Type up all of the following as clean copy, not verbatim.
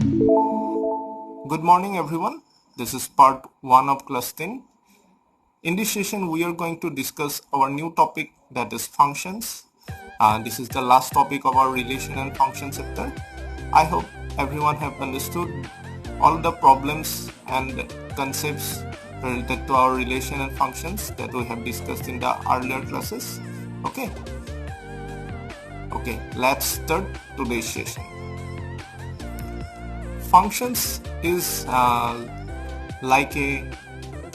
Good morning, everyone. This is part 1 of class 10. In this session, we are going to discuss our new topic, that is functions. This is the last topic of our relation and function chapter. I hope everyone have understood all the problems and concepts related to our relation and functions that we have discussed in the earlier classes. Okay, let's start today's session. Functions is like a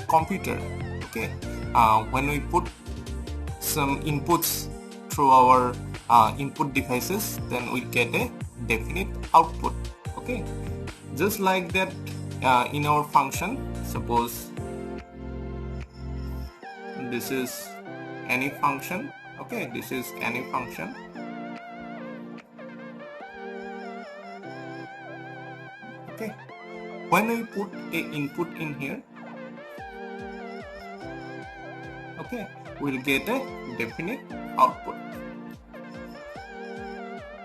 computer. Okay, when we put some inputs through our input devices, then we get a definite output. Okay, just like that in our function, suppose this is any function. Okay, this is any function. Okay, when we put a input in here, okay, we'll get a definite output.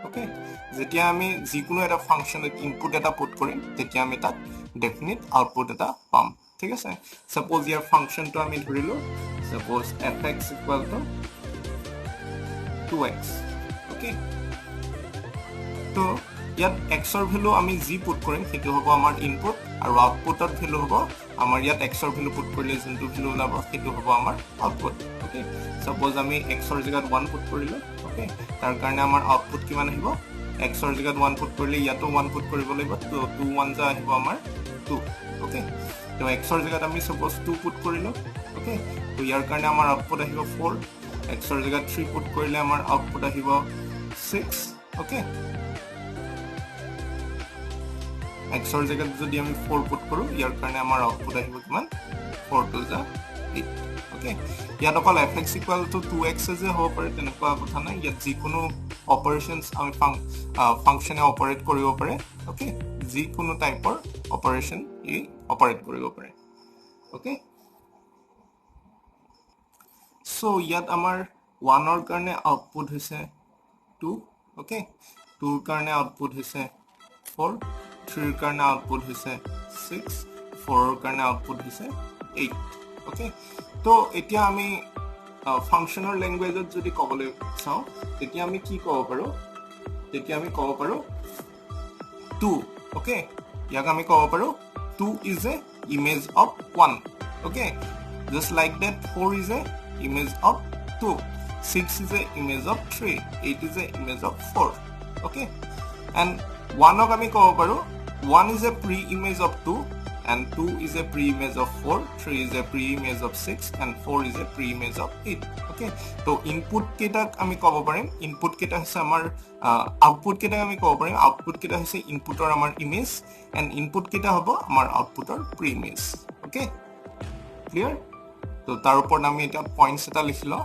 Okay, যেতিয়া আমি যিকোনো এটা ফাংশনত input এটা put কৰিম তেতিয়া আমি তাত definite output এটা পাম ঠিক আছে সাপোজ ইয়াৰ ফাংশনটো আমি ধৰিলো সাপোজ fx = 2x okay তো ইয়াত x ৰ ভ্যালু আমি যি পুট কৰিম সেইটো হ'ব আমাৰ ইনপুট আৰু আউটপুটৰ ভ্যালু হ'ব আমাৰ ইয়াত x ৰ ভ্যালু পুট কৰিলে যোনটো ভ্যালু ওলাব সেইটো হ'ব আমাৰ আউটপুট okay সাপোজ আমি x ৰ জায়গাত 1 পুট কৰিলো okay তাৰ কাৰণে আমাৰ আউটপুট কিমান আহিব x ৰ জায়গাত 1 পুট কৰিলে ইয়াতো 1 পুট কৰিব লাগিব তো 2 1 যা আহিব আমাৰ 2 okay তো x ৰ জায়গাত আমি সাপোজ 2 পুট কৰিলো okay তো ইয়াৰ কাৰণে আমাৰ আউটপুট আহিব 4 x ৰ জায়গাত 3 পুট কৰিলে আমাৰ আউটপুট আহিব 6 okay x ৰ জায়গাত যদি আমি 4 পুট কৰো ইয়াৰ কাৰণে আমাৰ আউটপুট আহিব কিমান 4 2 যা 8 okay ইয়াত অকল fx = 2x যে হ'ব পাৰে তেনেকুৱা কথা নাই ইয়াত যিকোনো অপাৰেশনস আমি ফাংশনে অপাৰেট কৰিব পাৰে okay যিকোনো টাইপৰ অপাৰেশন ই অপাৰেট কৰিব পাৰে okay সো ইয়াত আমাৰ 1 ৰ কাৰণে আউটপুট হৈছে 2 okay 2 ৰ কাৰণে আউটপুট হৈছে 4 3 ৰ কাৰণে আউটপুট হৈছে 6 4 ৰ কাৰণে আউটপুট হৈছে 8 okay তো এতিয়া আমি ফাংশনাল ল্যাঙ্গুয়েজত যদি কবলৈ চাও তেতিয়া আমি কি ক'ব পাৰো তেতিয়া আমি ক'ব পাৰো 2 okay ইয়াক আমি ক'ব পাৰো 2 is a image of 1 okay just like that 4 is a image of 2 6 is a image of 3 8 is a image of 4 okay and 1 ok ami ক'ব পাৰো 1 is a pre-image of 2 and 2 is a pre-image of 4 3 is a pre-image of 6 and 4 is a pre-image of 8 okay to input ketak ami kobo parim input keta hoise amar output keta ami kobo parim output keta hoise input or amar image and input keta hobo amar output or pre-image okay clear to tar upor ami eta points eta likhilo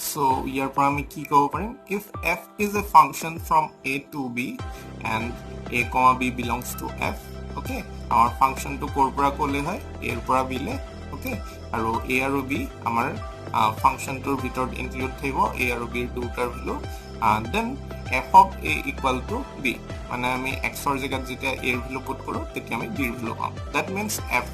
so here por ami ki kobo parim if f is a function from a to b and a comma b belongs to f okay our function to korpora kole hoy a pora b le okay aru a aru b amar function to bitor include thaibo a aru b dutar value and then f of a equal to b mane ami x or jagat jeta a value put koro teti ami b value pam that means f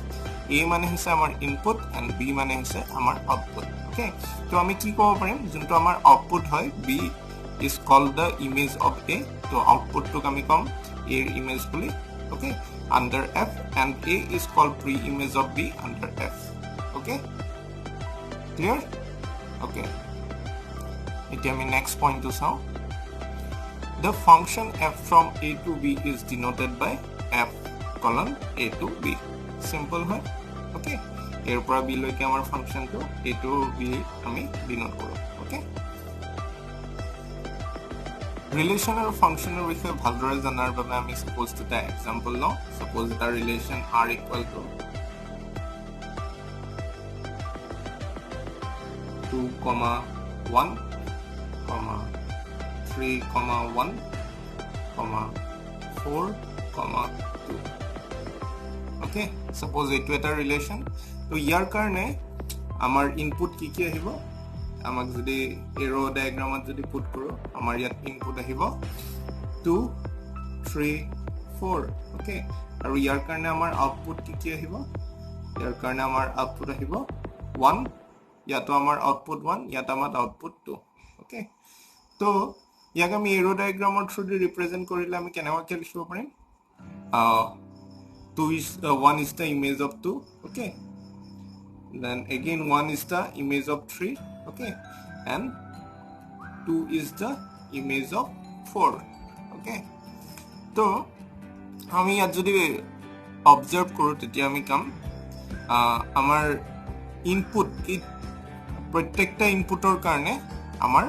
a mane hise amar input and b mane hise amar output okay to ami ki kobo parim junto amar output hoy b is called the image of a to output to ami kom a image boli okay under f and a is called pre-image of b under f okay clear okay iti ami next point to saw the function f from a to b is denoted by f colon a to b simple hoy okay er pora b loike amar function to a to b ami denote koro okay relation or functional বিষয়ে ভালদৰে জানাৰ বাবে আমি suppose to the example now suppose the relation r equal to 2, 1, 3, 1, 4, 2 okay suppose etu eta relation to yar karone amar input ki ki ahibo amak jodi arrow diagram at jodi put koro amar yat input ahibo 2 3 4 okay আৰু ইয়াৰ কাৰণে আমাৰ output কি আহিব ইয়াৰ কাৰণে আমাৰ output আহিব 1 ইয়াতো আমাৰ আউটপুট 1 ইয়াত আমাৰ আউটপুট 2 ওকে তো ইয়াক আমি এৰো ডায়াগ্ৰামৰ থ্ৰুদি ৰিপ্ৰেজেন্ট কৰিলে আমি কেনেকৈ লিখিব পাৰিম 1 is the image of 2 okay then again 1 is the image of 3 okay and 2 is the image of 4 okay তো আমি ইয়াত যদি অবজার্ভ কৰো তেতিয়া আমি কাম আমাৰ ইনপুট প্ৰত্যেকটা ইনপুটৰ কাৰণে আমাৰ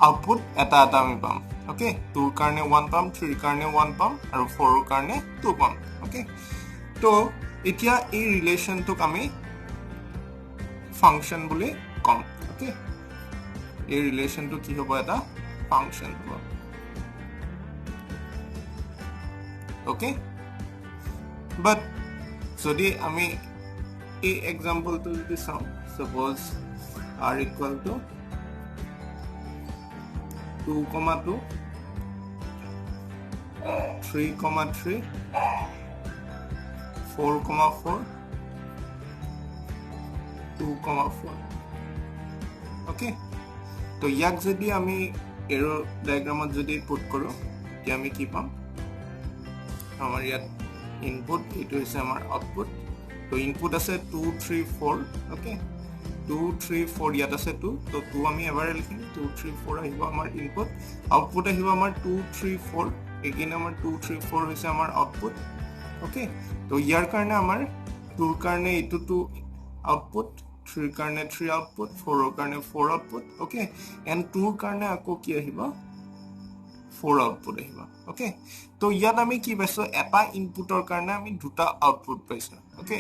আউটপুট এটা আমি পাম ওকে 2 ৰ কাৰণে 1 পাম 3 ৰ কাৰণে 1 পাম আৰু 4 ৰ কাৰণে 2 পাম ওকে তো এতিয়া এই ৰিলেশনটোক আমি ফাংশন বুলি কম ওকে এই ৰিলেশনটো কি হ'ব এটা ফাংশন হ'ব ওকে বাট যদি আমি এই এক্সাম্পলটো যদি চাওঁ suppose r equal to 2, 2 3, 3 4, 4 2, 4 okay তো ইয়াক যদি আমি এৰো ডায়াগ্ৰামত যদি পুট কৰো কি আমি কি পাম আমাৰ ইয়াত ইনপুট এটো হৈছে আমাৰ আউটপুট তো ইনপুট আছে 2 3 4 okay 2 3 4 ইয়াত আছে 2 তো 2 আমি এবাৰ লিখিম 2 3 4 আহিব আমাৰ ইনপুট আউটপুট আহিব আমাৰ 2 3 4 এগেইন আমাৰ 2 3 4 হৈছে আমাৰ আউটপুট ওকে তো ইয়াৰ কাৰণে আমাৰ 2 ৰ কাৰণে এটো 2 আউটপুট 3 ৰ কাৰণে 3 আউটপুট 4 ৰ কাৰণে 4 আউটপুট ওকে এন্ড 2 ৰ কাৰণে আকৌ কি আহিব 4 আউটপুট আহিব ওকে তো ইয়াত আমি কি পাইছো এটা ইনপুটৰ কাৰণে আমি দুটা আউটপুট পাইছো ওকে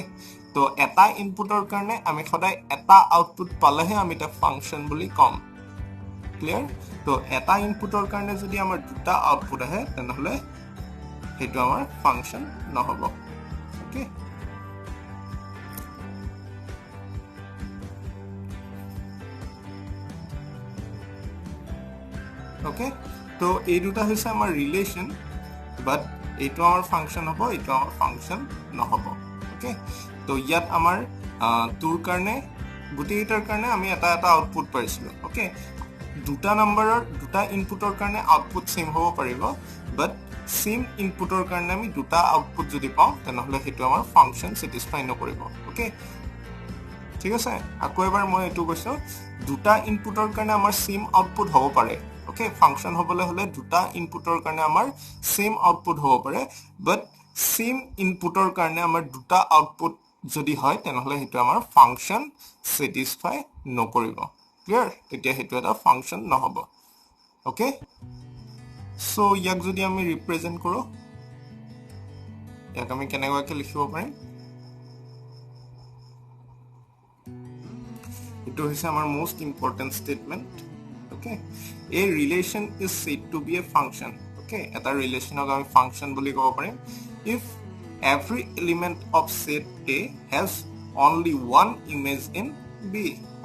তো এটা ইনপুটৰ কাৰণে আমি সদায় এটা আউটপুট পালেহে আমি এটা ফাংশন বুলি কম ক্লিয়াৰ তো এটা ইনপুটৰ কাৰণে যদি আমাৰ দুটা আউটপুট আহে তেনহলে হেতু আমাৰ ফাংশন নহব ওকে ওকে তো এই দুটা হৈছে আমাৰ ৰিলেশন বাট এইটো আমাৰ ফাংশন হ'ব এইটো আমাৰ ফাংশন নহব ওকে তো ইয়াত আমাৰ টুৰ কাৰণে গুটেইটাৰ কাৰণে আমি এটা আউটপুট পাইছিলো ওকে দুটা নাম্বাৰৰ দুটা ইনপুটৰ কাৰণে আউটপুট সেম হ'ব পাৰিব বাট সেম ইনপুটৰ কাৰণে আমি দুটা আউটপুট যদি পাওঁ তেনহলে হেতু আমাৰ ফাংশন স্যাটিসফাই নকৰিব ওকে ঠিক আছে আকৌ এবাৰ মই এটো কৈছো দুটা ইনপুটৰ কাৰণে আমাৰ সেম আউটপুট হ'ব পাৰে ওকে ফাংশন হ'বলে হলে দুটা ইনপুটৰ কাৰণে আমাৰ সেম আউটপুট হ'ব পাৰে বাট সেম ইনপুটৰ কাৰণে আমাৰ দুটা আউটপুট যদি হয় তেনহলে হেতু আমাৰ ফাংশন স্যাটিসফাই নকৰিব ক্লিয়াৰ তেতিয়া হেতু এটা ফাংশন নহব ওকে সো ইয়াক যদি আমি ৰিপ্ৰেজেন্ট কৰো ইয়াক আমি কেনেকৈ লিখিব পাৰিম এটো হৈছে আমাৰ most important statement okay a relation is said to be a function okay eta relation ok ami function boli kobo parim if every element of set a has only one image in b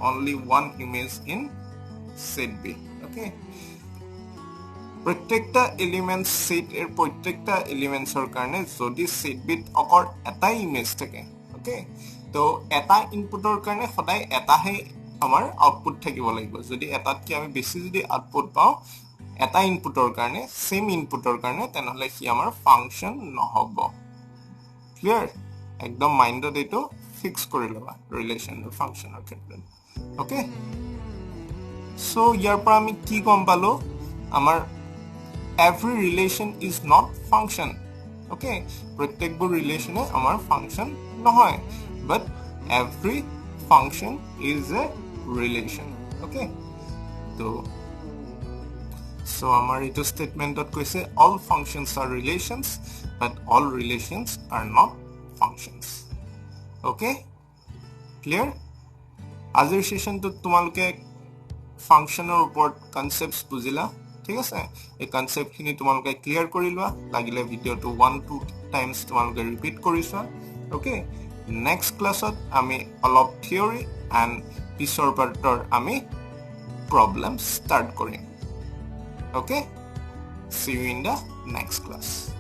only one image in set b okay প্ৰত্যেকটা element set এৰ প্ৰত্যেকটা এলিমেন্টসৰ কাৰণে যদি set beet অকল এটা image থাকে okay তো এটা ইনপুটৰ কাৰণে সদায় এটাহে আমাৰ আউটপুট থাকিব লাগিব যদি এটাত কি আমি বেছি যদি আউটপুট পাও এটা ইনপুটৰ কাৰণে সেম ইনপুটৰ কাৰণে তেনহলে কি আমাৰ ফাংশন নহব ক্লিয়াৰ একদম মাইন্ডত এটো ফিক্স কৰি লবা ৰিলেশন আৰু ফাংশনৰ ক্ষেত্ৰত ওকে সো ইয়াৰ পৰা আমি কি গম পালো আমাৰ every relation is not function okay প্ৰত্যেকবোৰ ৰিলেশনে আমাৰ ফাংশন নহয় but every function is a relation okay so amar eto statement dot koise all functions are relations but all relations are not functions okay clear azir session to tumalke function or uport concepts bujila ঠিক আছে এই concept খিনি তোমালকে clear কৰি লোৱা লাগিলে video two 1-2 times তোমালকে repeat কৰিছা ওকে নেক্সট ক্লাছত আমি অলপ থিওৰি এন্ড পিছৰ পাৰ্টৰ আমি প্ৰবলেম ষ্টাৰ্ট কৰিম okay see you in the next class.